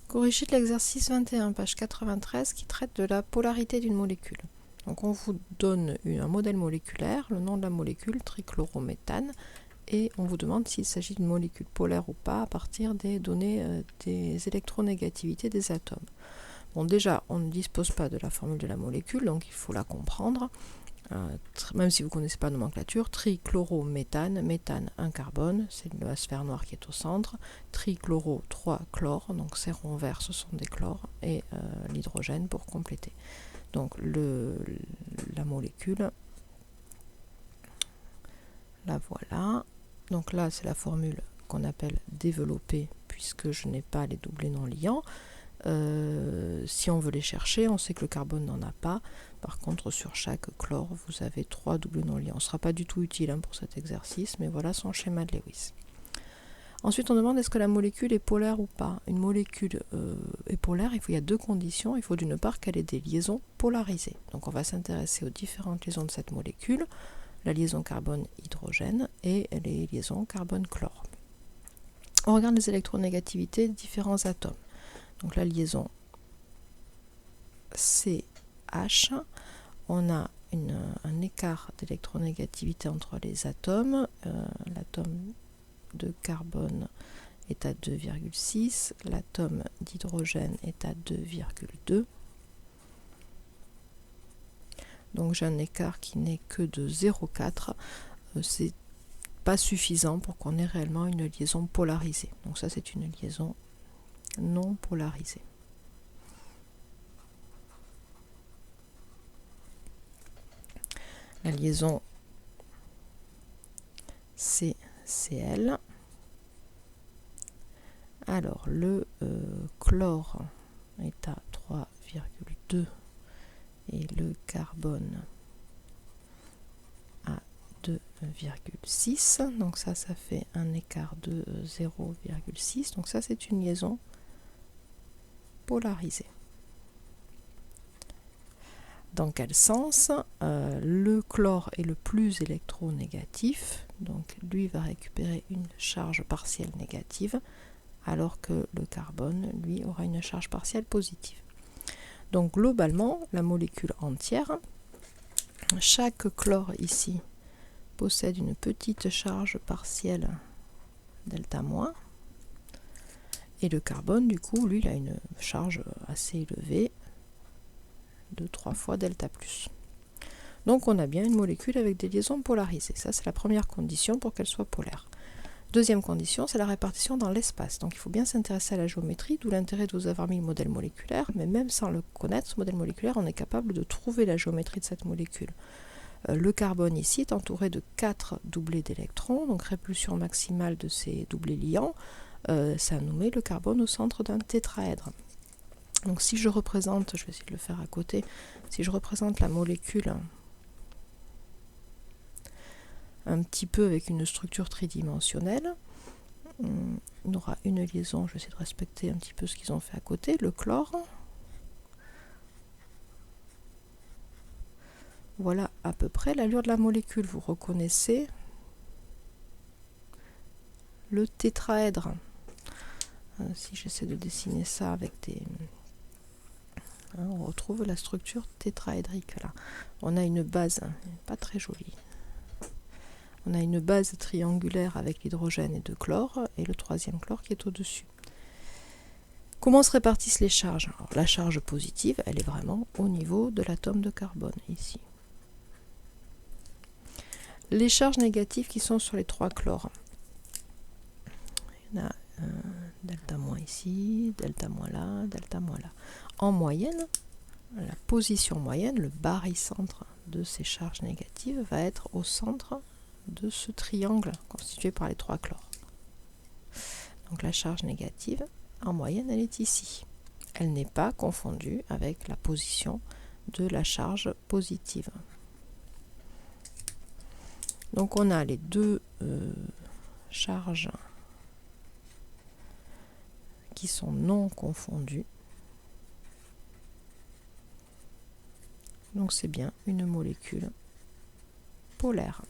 Corrigez l'exercice 21, page 93, qui traite de la polarité d'une molécule. Donc on vous donne un modèle moléculaire, le nom de la molécule, trichlorométhane, et on vous demande s'il s'agit d'une molécule polaire ou pas à partir des données des électronégativités des atomes. Bon, déjà, on ne dispose pas de la formule de la molécule, donc il faut la comprendre. Même si vous ne connaissez pas la nomenclature, trichlorométhane, méthane, un carbone, c'est la sphère noire qui est au centre, trichloro, 3 chlores, donc ces ronds verts ce sont des chlores, et l'hydrogène pour compléter. Donc la molécule, la voilà. Donc là c'est la formule qu'on appelle développée, puisque je n'ai pas les doublés non liants. Si on veut les chercher, on sait que le carbone n'en a pas. Par contre, sur chaque chlore, vous avez 3 doublés non liants. Ce ne sera pas du tout utile pour cet exercice, mais voilà son schéma de Lewis. Ensuite, on demande est-ce que la molécule est polaire ou pas. Une molécule est polaire, il y a deux conditions. Il faut d'une part qu'elle ait des liaisons polarisées. Donc on va s'intéresser aux différentes liaisons de cette molécule, la liaison carbone-hydrogène et les liaisons carbone-chlore. On regarde les électronégativités des différents atomes. Donc la liaison CH, on a un écart d'électronégativité entre les atomes. L'atome de carbone est à 2,6, l'atome d'hydrogène est à 2,2. Donc j'ai un écart qui n'est que de 0,4. C'est pas suffisant pour qu'on ait réellement une liaison polarisée. Donc ça c'est une liaison non polarisée. La liaison CCl. Alors le chlore est à 3,2 et le carbone à 2,6. Donc ça fait un écart de 0,6. Donc ça c'est une liaison polarisée. Dans quel sens? Le chlore est le plus électronégatif, donc lui va récupérer une charge partielle négative, alors que le carbone, lui, aura une charge partielle positive. Donc globalement, la molécule entière, chaque chlore ici possède une petite charge partielle delta-, et le carbone, du coup, lui, il a une charge assez élevée, de 3 fois delta+. Donc on a bien une molécule avec des liaisons polarisées. Ça c'est la première condition pour qu'elle soit polaire. Deuxième condition, c'est la répartition dans l'espace. Donc il faut bien s'intéresser à la géométrie, d'où l'intérêt de vous avoir mis le modèle moléculaire, mais même sans le connaître, ce modèle moléculaire, on est capable de trouver la géométrie de cette molécule. Le carbone ici est entouré de 4 doublés d'électrons, donc répulsion maximale de ces doublés liants, ça nous met le carbone au centre d'un tétraèdre. Donc si je représente, je vais essayer de le faire à côté, si je représente la molécule un petit peu avec une structure tridimensionnelle, on aura une liaison, je vais essayer de respecter un petit peu ce qu'ils ont fait à côté, le chlore. Voilà à peu près l'allure de la molécule, vous reconnaissez le tétraèdre. Si j'essaie de dessiner ça avec des... on retrouve la structure tétraédrique là. On a une base, pas très jolie. On a une base triangulaire avec l'hydrogène et 2 chlores, et le troisième chlore qui est au-dessus. Comment se répartissent les charges? Alors, la charge positive, elle est vraiment au niveau de l'atome de carbone, ici. Les charges négatives qui sont sur les 3 chlores. Il y en a delta- ici, delta- là, delta- là. En moyenne, la position moyenne, le barycentre de ces charges négatives va être au centre de ce triangle constitué par les 3 chlores. Donc la charge négative, en moyenne, elle est ici. Elle n'est pas confondue avec la position de la charge positive. Donc on a les deux charges qui sont non confondues. Donc c'est bien une molécule polaire.